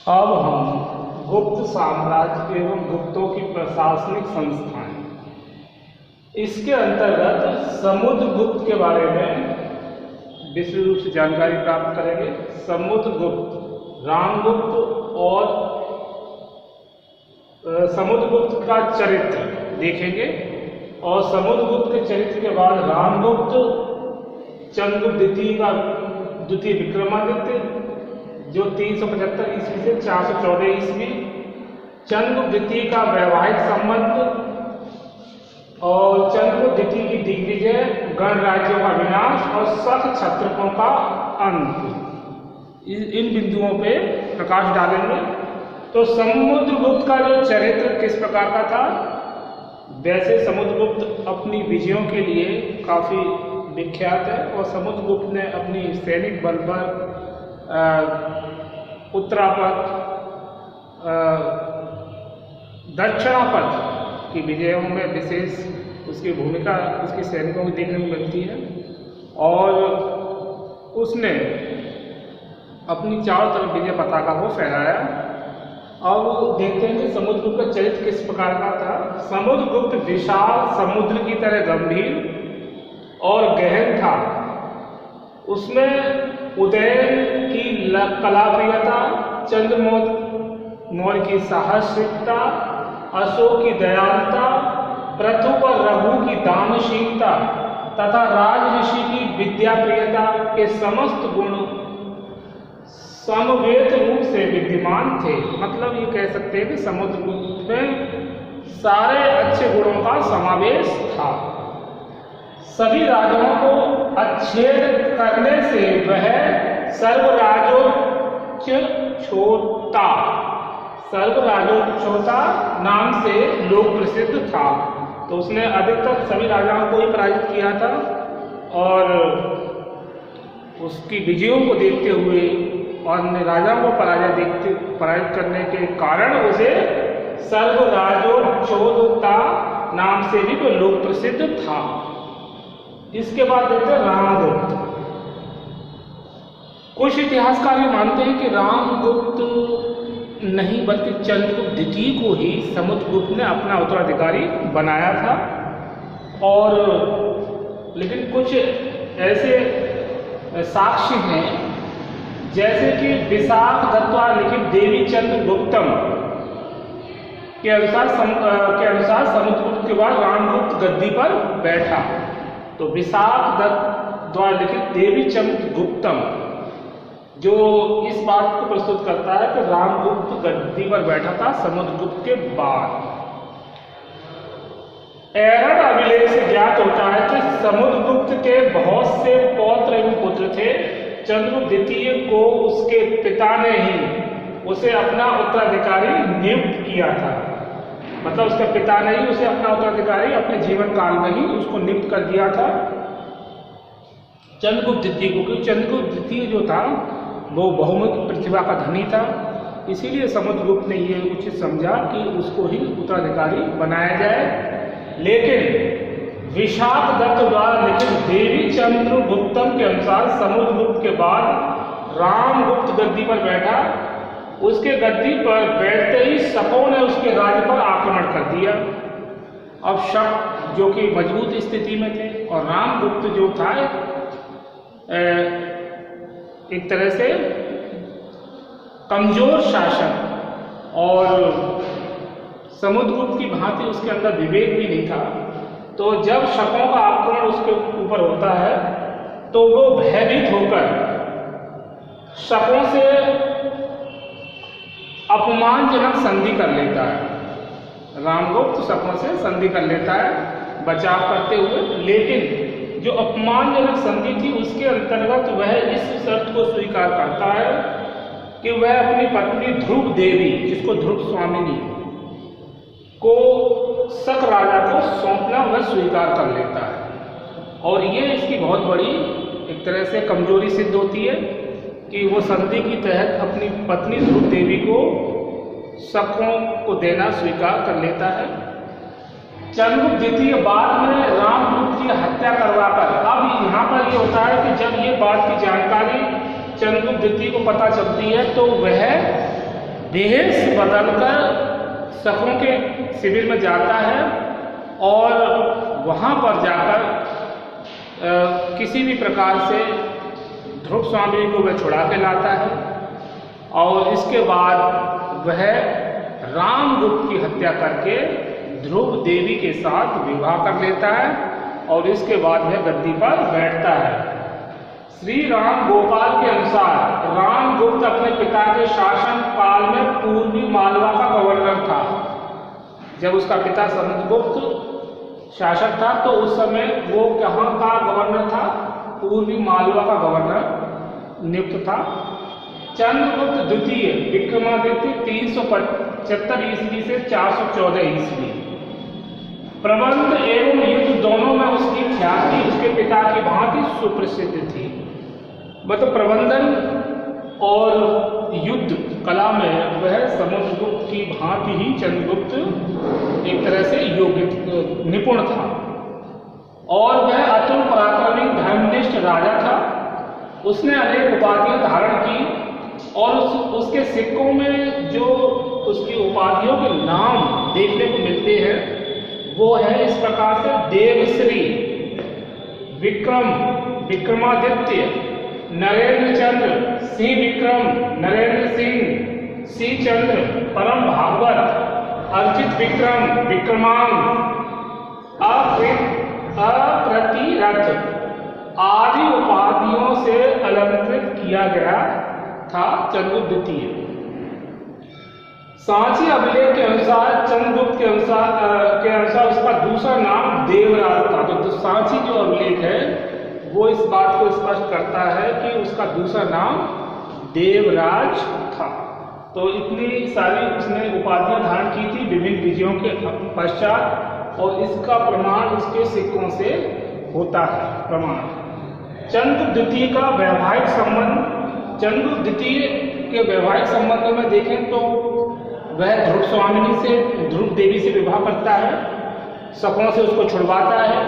अब हम गुप्त साम्राज्य एवं गुप्तों की प्रशासनिक संस्थाएं, इसके अंतर्गत समुद्रगुप्त के बारे में विशेष रूप से जानकारी प्राप्त करेंगे। समुद्रगुप्त, रामगुप्त और समुद्रगुप्त का चरित्र देखेंगे और समुद्रगुप्त के चरित्र के बाद रामगुप्त, चंद्रगुप्त द्वितीय विक्रमादित्य जो 375 ईस्वी से 414 ईस्वी, चंद्रगुप्त द्वितीय का वैवाहिक संबंध और चंद्रगुप्त द्वितीय की दिग्विजय, गणराज्यों का विनाश और शक क्षत्रपों का अंत, इन बिंदुओं पे प्रकाश डालेंगे। तो समुद्रगुप्त का जो चरित्र किस प्रकार का था, वैसे समुद्रगुप्त अपनी विजयों के लिए काफ़ी विख्यात है और समुद्रगुप्त ने अपनी सैनिक बल पर उत्तरापथ, दक्षिणापथ की विजयों में विशेष उसकी भूमिका उसके सैनिकों को देखने को मिलती है और उसने अपनी चारों तरफ विजय पताका को फहराया। अब देखते हैं कि समुद्रगुप्त का चरित्र किस प्रकार का था। समुद्रगुप्त विशाल समुद्र की तरह गंभीर और गहन था। उसमें उदयन की कलाप्रियता, चंद्रमौर्य की साहसिकता, अशोक की दयालुता, पृथु पर रघु की दानशीलता तथा राज ऋषि की विद्याप्रियता के समस्त गुण समवेत रूप से विद्यमान थे। मतलब ये कह सकते हैं कि समुद्रगुप्त में सारे अच्छे गुणों का समावेश था। सभी राजाओं को अच्छेद करने से वह सर्वराजोच्योता नाम से लोक प्रसिद्ध था। तो उसने अधिकतर सभी राजाओं को ही पराजित किया था और उसकी विजयों को देखते हुए और अन्य राजाओं को पराजित करने के कारण उसे सर्वराजोच्योता नाम से भी तो लोक प्रसिद्ध था। इसके बाद देखते हैं रामगुप्त। कुछ इतिहासकार ये मानते हैं कि रामगुप्त नहीं बल्कि चंद्रगुप्त द्वितीय को ही समुद्रगुप्त ने अपना उत्तराधिकारी बनाया था। और लेकिन कुछ ऐसे साक्ष्य हैं जैसे कि विशाख दत्त द्वारा लिखित देवी चंद्रगुप्तम के अनुसार समुद्रगुप्त के बाद रामगुप्त गद्दी पर बैठा। तो विशाख दत्त द्वारा लिखित देवी चंद्रगुप्तम जो इस बात को प्रस्तुत करता है कि रामगुप्त गद्दी पर बैठा था समुद्रगुप्त के बाद। एरन अभिलेख से ज्ञात होता है कि समुद्रगुप्त के बहुत से पौत्र एवं पुत्र थे। चंद्रगुप्त द्वितीय को उसके पिता ने ही उसे अपना उत्तराधिकारी नियुक्त किया था। मतलब उसके पिता ने ही उसे अपना उत्तराधिकारी अपने जीवन काल में ही उसको नियुक्त कर दिया था चंद्रगुप्त द्वितीय को। क्योंकि चंद्रगुप्त द्वितीय जो था वो बहुमुख प्रतिभा का धनी था, इसीलिए समुद्रगुप्त ने ये उचित समझा कि उसको ही उत्तराधिकारी बनाया जाए। लेकिन विशाख दत्त द्वारा लिखित देवी चंद्रगुप्तम के अनुसार समुद्रगुप्त के बाद रामगुप्त गद्दी पर बैठा। उसके गद्दी पर बैठते ही शकों ने उसके राज्य पर आक्रमण कर दिया। अब शक जो कि मजबूत स्थिति में थे और रामगुप्त जो था एक तरह से कमजोर शासक और समुद्रगुप्त की भांति उसके अंदर विवेक भी नहीं था। तो जब शकों का आक्रमण उसके ऊपर होता है तो वो भयभीत होकर शकों से अपमानजनक संधि कर लेता है। रामगुप्त शकों से संधि कर लेता है बचाव करते हुए, लेकिन जो अपमानजनक संधि थी उसके अंतर्गत वह इस शर्त को स्वीकार करता है कि वह अपनी पत्नी ध्रुव देवी, जिसको ध्रुव स्वामिनी को शक राजा को सौंपना वह स्वीकार कर लेता है। और ये इसकी बहुत बड़ी एक तरह से कमजोरी सिद्ध होती है कि वो संधि की तहत अपनी पत्नी ध्रुव देवी को शकों को देना स्वीकार कर लेता है। चंद्रगुप्त द्वितीय बाद में रामगुप्त की हत्या करवाकर, अब यहाँ पर ये होता है कि जब ये बात की जानकारी चंद्रगुप्त द्वितीय को पता चलती है तो वह देश बदलकर सखों के शिविर में जाता है और वहाँ पर जाकर किसी भी प्रकार से ध्रुव स्वामी को वह छुड़ा के लाता है और इसके बाद वह रामगुप्त की हत्या करके ध्रुव देवी के साथ विवाह कर लेता है और इसके बाद वह गद्दी पर बैठता है। श्री राम गोपाल के अनुसार रामगुप्त अपने पिता के शासन काल में पूर्वी मालवा का गवर्नर था। जब उसका पिता समुद्रगुप्त शासक था तो उस समय वो कहाँ का गवर्नर था? पूर्वी मालवा का गवर्नर नियुक्त था। चंद्रगुप्त द्वितीय विक्रमादित्य 375 ईस्वी से 414 ईस्वी। प्रबंध एवं युद्ध दोनों में उसकी ख्याति उसके पिता की भांति सुप्रसिद्ध थी। मतलब प्रबंधन और युद्ध कला में वह समुद्रगुप्त की भांति ही चंद्रगुप्त एक तरह से योग्य निपुण था और वह अतुल पराक्रमी धर्मनिष्ठ राजा था। उसने अनेक उपाधियां धारण की और उसके सिक्कों में जो उसकी उपाधियों के नाम देखने को मिलते हैं वो है इस प्रकार से: देवश्री, विक्रम, विक्रमादित्य, नरेंद्र चंद्र, सिंह विक्रम, नरेंद्र सिंह, सिंह चंद्र, परम भागवत, अर्जित विक्रम, विक्रमांग, अप्रतिरथ आदि उपाधियों से अलंकृत किया गया था चंद्रगुप्त द्वितीय। सांची अभिलेख के अनुसार चंद्रगुप्त के अनुसार उसका दूसरा नाम देवराज था। तो सांची जो अभिलेख है वो इस बात को स्पष्ट करता है कि उसका दूसरा नाम देवराज था। तो इतनी सारी उसने उपाधियां धारण की थी विभिन्न विजयों के पश्चात और इसका प्रमाण उसके सिक्कों से होता है। प्रमाण चंद्रगुप्त द्वितीय का वैवाहिक संबंध, चंद्रगुप्त द्वितीय के वैवाहिक संबंध में देखें तो वह ध्रुव स्वामिनी से, ध्रुव देवी से विवाह करता है, सपों से उसको छुड़वाता है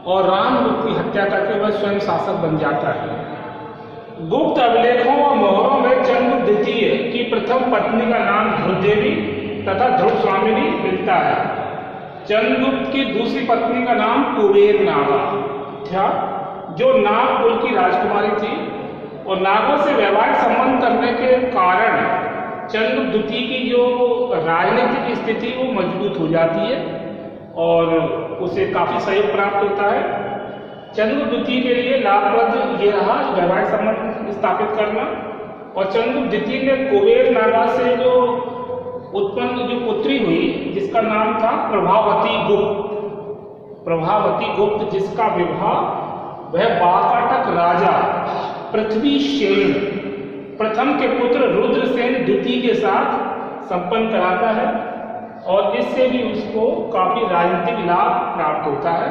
और रामगुप्त की हत्या करके वह स्वयं शासक बन जाता है। गुप्त अभिलेखों और मोहरों में चंद्रगुप्त द्वितीय की प्रथम पत्नी का नाम ध्रुव देवी तथा ध्रुव स्वामिनी मिलता है। चंद्रगुप्त की दूसरी पत्नी का नाम कुबेर नागा था जो नाग कुल की राजकुमारी थी और नागों से वैवाहिक संबंध करने के कारण चंद्रगुप्त द्वितीय की जो राजनीतिक स्थिति वो मजबूत हो जाती है और उसे काफी सहयोग प्राप्त होता है। चंद्रगुप्त द्वितीय के लिए लाभप्रद ये रहा वैवाहिक संबंध स्थापित करना और चंद्रगुप्त द्वितीय ने कुबेर नागा से जो उत्पन्न जो पुत्री हुई जिसका नाम था प्रभावती गुप्त, जिसका विवाह वह वाकाटक राजा पृथ्वीशेन प्रथम के पुत्र रुद्रसेन द्वितीय के साथ संपन्न कराता है और इससे भी उसको काफी राजनीतिक लाभ प्राप्त होता है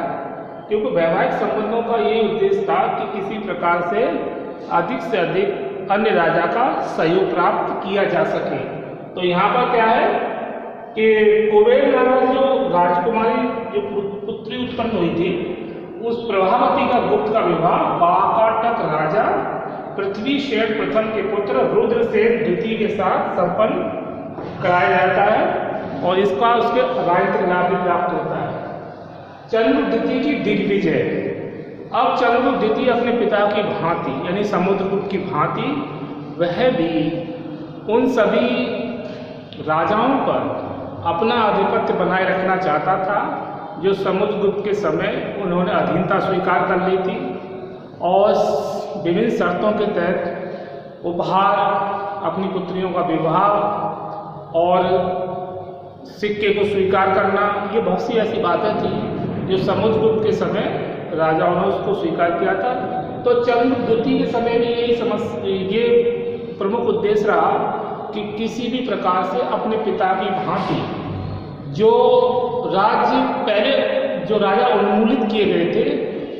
क्योंकि वैवाहिक संबंधों का ये उद्देश्य था कि किसी प्रकार से अधिक अन्य राजा का सहयोग प्राप्त किया जा सके। तो यहाँ पर क्या है कि कुबेर नागा जो राजकुमारी जो पुत्री उत्पन्न हुई थी उस प्रभावती का गुप्त का विवाह वाकाटक राजा पृथ्वीशेन प्रथम के पुत्र रुद्रसेन द्वितीय के साथ संपन्न कराया जाता है और इसका उसके राजनीतिक लाभ भी प्राप्त होता है। चंद्रगुप्त द्वितीय की दिग्विजय। अब चंद्रगुप्त द्वितीय अपने पिता की भांति यानी समुद्रगुप्त की भांति वह भी उन सभी राजाओं पर अपना आधिपत्य बनाए रखना चाहता था जो समुद्रगुप्त के समय उन्होंने अधीनता स्वीकार कर ली थी और विभिन्न शर्तों के तहत उपहार, अपनी पुत्रियों का विवाह और सिक्के को स्वीकार करना, ये बहुत सी ऐसी बातें थी जो समुद्रगुप्त के समय राजाओं ने उसको स्वीकार किया था। तो चंद्रगुप्त द्वितीय के समय में ये प्रमुख उद्देश्य रहा कि किसी भी प्रकार से अपने पिता की भांति जो राज्य पहले जो राजा उन्मूलित किए गए थे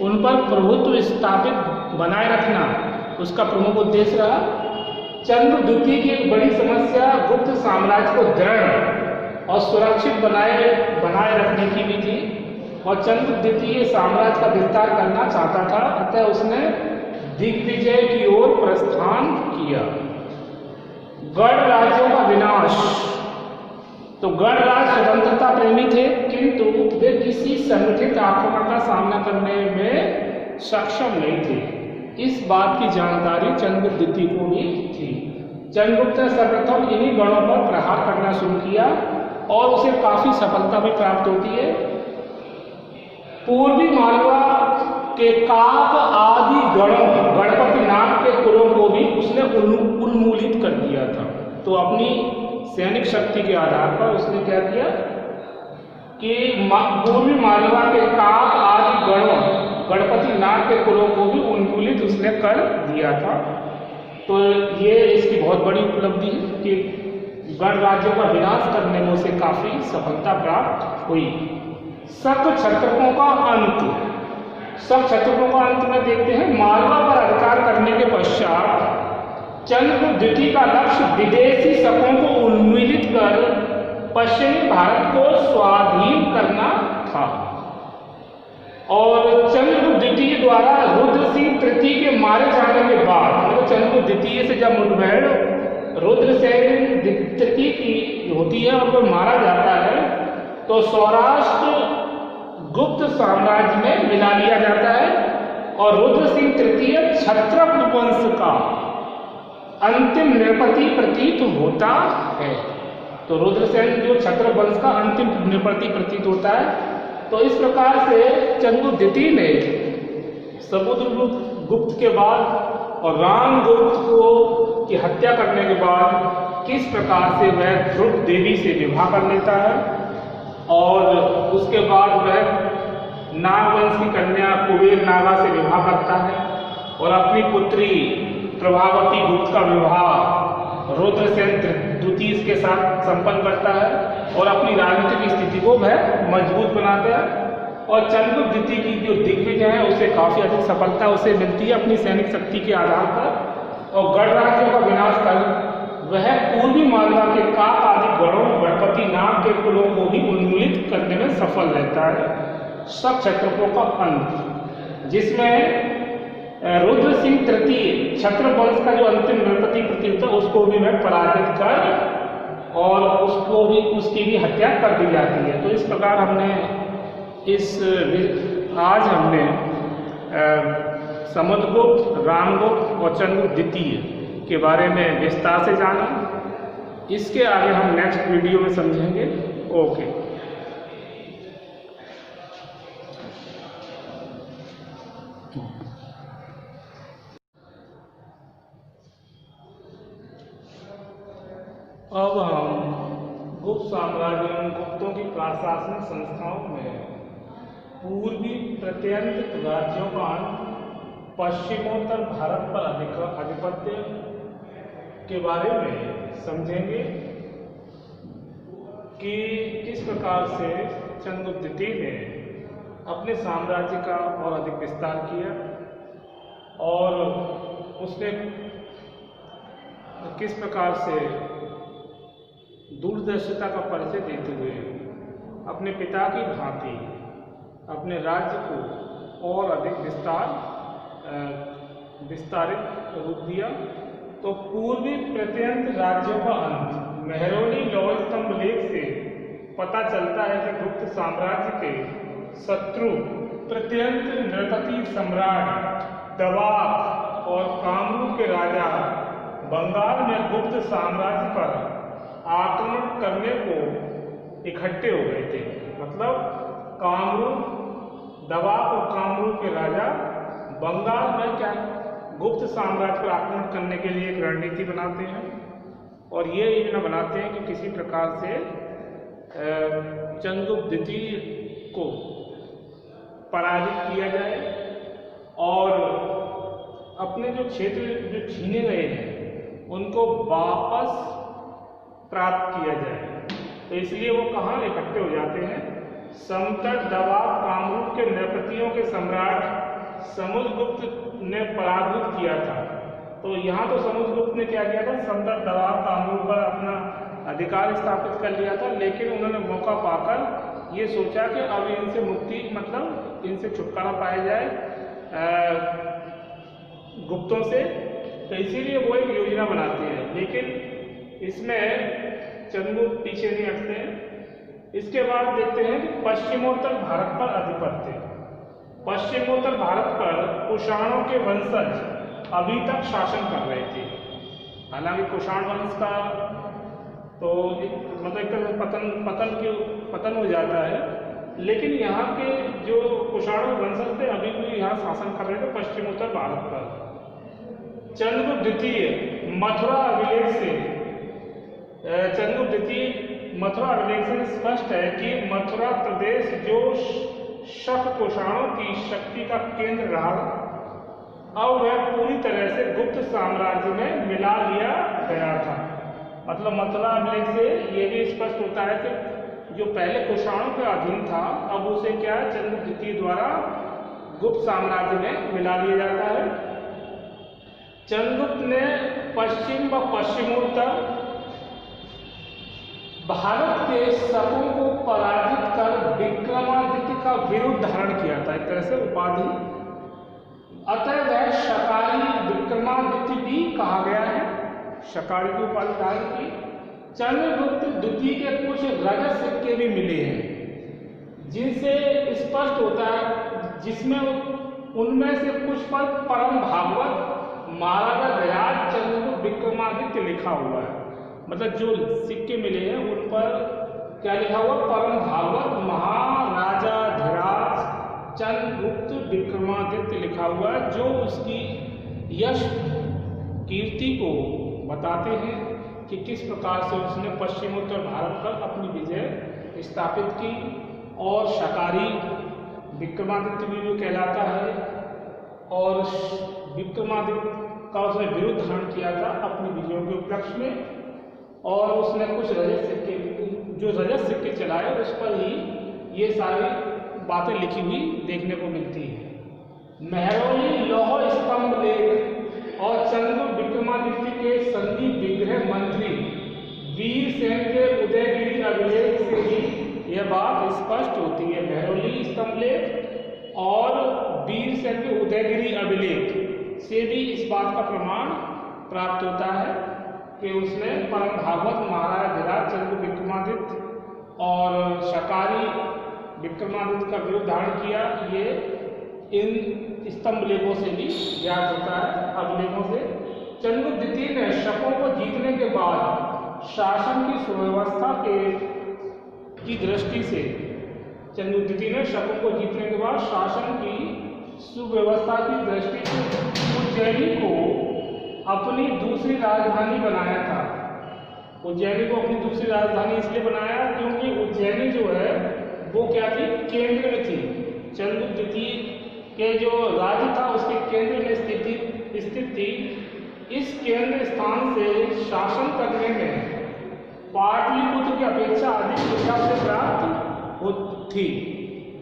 उन पर प्रभुत्व स्थापित बनाए रखना उसका प्रमुख उद्देश्य रहा। चंद्रगुप्त द्वितीय की एक बड़ी समस्या गुप्त साम्राज्य को दृढ़ और सुरक्षित बनाए रखने की भी थी और चंद्रगुप्त द्वितीय साम्राज्य का विस्तार करना चाहता था, अतः उसने दिग्विजय की ओर प्रस्थान किया। गण राज्यों का विनाश। तो गण राज्य स्वतंत्रता प्रेमी थे, किंतु वे किसी संगठित आक्रमण का सामना करने में सक्षम नहीं थे। इस बात की जानकारी चंद्रगुप्त द्वितीय को भी थी। चंद्रगुप्त ने सर्वप्रथम इन्हीं गणों पर प्रहार करना शुरू किया और उसे काफी सफलता भी प्राप्त होती है। पूर्वी मालवा के काक आदि गणों, गणपति नाम के कुलों को भी उसने उन्मूलित कर दिया था। तो अपनी सैनिक शक्ति के आधार पर उसने क्या किया कि पूर्वी मालवा के काक आदि गणों, गणपति नाम के कुलों को भी उन्मूलित उसने कर दिया था। तो ये इसकी बहुत बड़ी उपलब्धि है कि गण राज्यों का विनाश करने में उसे काफी सफलता प्राप्त हुई। शक क्षत्रपों का अंत। शक क्षत्रपों का अंत में देखते हैं, मालवा पर अधिकार करने के पश्चात चंद्रगुप्त द्वितीय का लक्ष्य विदेशी शकों को उन्मूलित कर पश्चिमी भारत को स्वाधीन करना था। और चंद्रगुप्त द्वितीय द्वारा रुद्र सिंह तृतीय के मारे जाने के बाद, मतलब चंद्रगुप्त द्वितीय से जब मुठभेड़ रुद्र सेन तृतीय की होती है और वह मारा जाता है, तो सौराष्ट्र गुप्त साम्राज्य में मिला लिया जाता है और रुद्र सिंह तृतीय क्षत्रप वंश का अंतिम नृपति प्रतीत होता है। तो रुद्रसेन जो क्षत्रप वंश का अंतिम नृपति प्रतीत होता है। तो इस प्रकार से चंद्रगुप्त द्वितीय ने समुद्रगुप्त के बाद और रामगुप्त को की हत्या करने के बाद किस प्रकार से वह ध्रुव देवी से विवाह कर लेता है और उसके बाद वह नागवंश की कन्या कुबेर नागा से विवाह करता है और अपनी पुत्री प्रभावती गुप्त का विवाह रुद्रसेन द्वितीय के साथ संपन्न करता है और अपनी राजनीतिक स्थिति को वह मजबूत बनाता है। और चंद्रगुप्त द्वितीय की जो दिग्विजय है उसे काफी अधिक सफलता उसे मिलती है अपनी सैनिक शक्ति के आधार पर। और गढ़ राज्यों का विनाश कर वह पूर्वी मालवा के काक आदि गणों, गणपति नाम के कुलों को भी उन्मूलित करने में सफल रहता है। शक क्षत्रपों का अंत, जिसमें रुद्र सिंह तृतीय क्षत्रप वंश का जो अंतिम नृपति प्रतीत था उसको भी वह पराजित कर और उसको भी उसकी भी हत्या कर दी जाती है। तो इस प्रकार हमने आज हमने समुद्रगुप्त, रामगुप्त और चंद्रगुप्त द्वितीय के बारे में विस्तार से जाना। इसके आगे हम नेक्स्ट वीडियो में समझेंगे। ओके। अब हम गुप्त साम्राज्य एवं गुप्तों की प्रशासनिक संस्थाओं में पूर्वी प्रत्यंत राज्यों का अंत, पश्चिमोत्तर भारत पर आधिपत्य के बारे में समझेंगे कि किस प्रकार से चंद्रगुप्त द्वितीय ने अपने साम्राज्य का और अधिक विस्तार किया और उसने किस प्रकार से दूरदर्शिता का परिचय देते हुए अपने पिता की भांति अपने राज्य को और अधिक विस्तारित रूप दिया। तो पूर्वी प्रत्यंत राज्यों का अंत, मेहरौनी लौह स्तंभ लेख से पता चलता है कि गुप्त साम्राज्य के शत्रु प्रत्यंत नृपति सम्राट दवाब और कामरूप के राजा बंगाल में गुप्त साम्राज्य पर आक्रमण करने को इकट्ठे हो गए थे। मतलब कामरूप, दवाब और कामरूप के राजा बंगाल में क्या गुप्त साम्राज्य पर आक्रमण करने के लिए एक रणनीति बनाते हैं और ये योजना बनाते हैं कि किसी प्रकार से चंद्रगुप्त द्वितीय को पराजित किया जाए और अपने जो क्षेत्र जो छीने गए हैं उनको वापस प्राप्त किया जाए। तो इसलिए वो कहाँ इकट्ठे हो जाते हैं? समतट दवाब कामरूप के नृपतियों के सम्राट समुद्रगुप्त ने पराभूत किया था। तो यहाँ तो समुद्रगुप्त ने क्या किया था? समतट दवाब कामरूप पर अपना अधिकार स्थापित कर लिया था, लेकिन उन्होंने मौका पाकर ये सोचा कि अब इनसे मुक्ति, मतलब इनसे छुटकारा पाया जाए गुप्तों से। तो इसीलिए वो एक योजना बनाते हैं, लेकिन इसमें चंद्रगुप्त पीछे नहीं हटते हैं। इसके बाद देखते हैं कि पश्चिमोत्तर भारत पर अधिपत्य। पश्चिमोत्तर भारत पर कुषाणों के वंशज अभी तक शासन कर रहे थे। हालांकि कुषाण वंश का तो मतलब एक तरह से पतन हो जाता है, लेकिन यहाँ के जो कुषाण वंशज थे अभी भी यहाँ शासन कर रहे थे पश्चिमोत्तर भारत पर। चंद्रगुप्त द्वितीय मथुरा अभिलेख से स्पष्ट है कि मथुरा प्रदेश जो शक कुषाणों की शक्ति का केंद्र रहा, अब वह पूरी तरह से गुप्त साम्राज्य में मिला लिया गया था। मतलब मथुरा अभिलेख से ये भी स्पष्ट होता है कि जो पहले कुषाणों के अधीन था, अब उसे क्या चंद्रगुप्त द्वितीय द्वारा गुप्त साम्राज्य में मिला लिया जाता है। चंद्रगुप्त ने पश्चिम व पश्चिमोत्तर भारत के शकों को पराजित कर विक्रमादित्य का विरुद्ध धारण किया था, एक तरह से उपाधि। अतः वह शकारी विक्रमादित्य भी कहा गया है, शकारी की उपाधि धारण की। चंद्रगुप्त द्वितीय के कुछ रजत सिक्के भी मिले हैं, जिनसे स्पष्ट होता है, जिसमें उनमें से कुछ पर परम भागवत महाराजा धीराज चंद्रगुप्त विक्रमादित्य लिखा हुआ है। मतलब जो सिक्के मिले हैं उन पर क्या लिखा हुआ? परम भागवत महाराजा धीराज चंद्रगुप्त विक्रमादित्य लिखा हुआ है, जो उसकी यश कीर्ति को बताते हैं कि किस प्रकार से उसने पश्चिमोत्तर भारत पर अपनी विजय स्थापित की। और शकारी विक्रमादित्य भी जो कहलाता है, और विक्रमादित्य का उसने विरुद्ध धारण किया था अपनी विजयों के उपलक्ष्य में। और उसने कुछ रजत सिक्के चलाए, उस पर ही ये सारी बातें लिखी हुई देखने को मिलती है। महरौली लौह स्तंभ लेख और चंद्रगुप्त विक्रमादित्य के संधि विग्रह मंत्री वीरसेन के उदयगिरी अभिलेख से भी यह बात स्पष्ट होती है। महरौली स्तंभ लेख और वीरसेन के उदयगिरी अभिलेख से भी इस बात का प्रमाण प्राप्त होता है कि उसने परम भागवत महाराज धीराज चंद्रगुप्त विक्रमादित्य और शकारी विक्रमादित्य का विरुद्ध धारण किया। ये इन स्तंभ लेखों से भी ज्ञात होता है, अभिलेखों से। चंद्रगुप्त द्वितीय ने शकों को जीतने के बाद शासन की सुव्यवस्था की दृष्टि से चंद्रगुप्त द्वितीय ने शकों को जीतने के बाद शासन की सुव्यवस्था की दृष्टि से उज्जैनी को अपनी दूसरी राजधानी बनाया था। उज्जैनी को अपनी दूसरी राजधानी इसलिए बनाया क्योंकि उज्जैनी जो है वो क्या थी? केंद्र में थी। चंद्रगुप्त द्वितीय के जो राज्य था उसके केंद्र में स्थित थी। इस केंद्र स्थान से शासन करने में पाटलिपुत्र की अपेक्षा अधिक सुविधा से प्राप्त थी।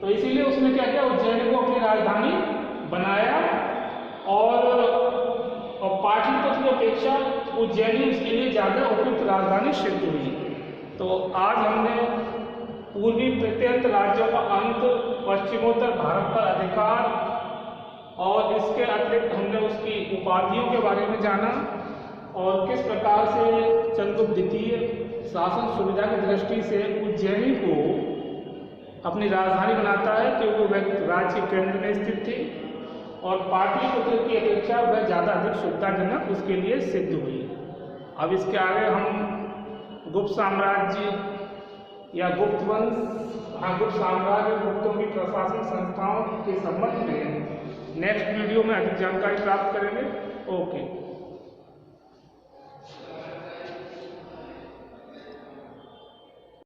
तो इसीलिए उसने क्या किया? उज्जैनी को अपनी राजधानी बनाया और पाटलिपुत्र की अपेक्षा उज्जैनी उसके लिए ज़्यादा उपयुक्त राजधानी सिद्ध हुई। तो आज हमने पूर्वी प्रत्यंत राज्यों का अंत, पश्चिमोत्तर भारत पर अधिकार और इसके अतिरिक्त हमने उसकी उपाधियों के बारे में जाना और किस प्रकार से चंद्रगुप्त द्वितीय शासन सुविधा की दृष्टि से उज्जैनी को अपनी राजधानी बनाता है क्योंकि वह राज्य के केंद्र में स्थित थी और पाटलिपुत्र की अपेक्षा वह ज़्यादा अधिक सुविधाजनक उसके लिए सिद्ध हुई। अब इसके आगे हम गुप्त साम्राज्य या गुप्त वंश, गुप्त साम्राज्य, गुप्तों की प्रशासन संस्थाओं के संबंध में नेक्स्ट वीडियो में अधिक जानकारी प्राप्त करेंगे। ओके।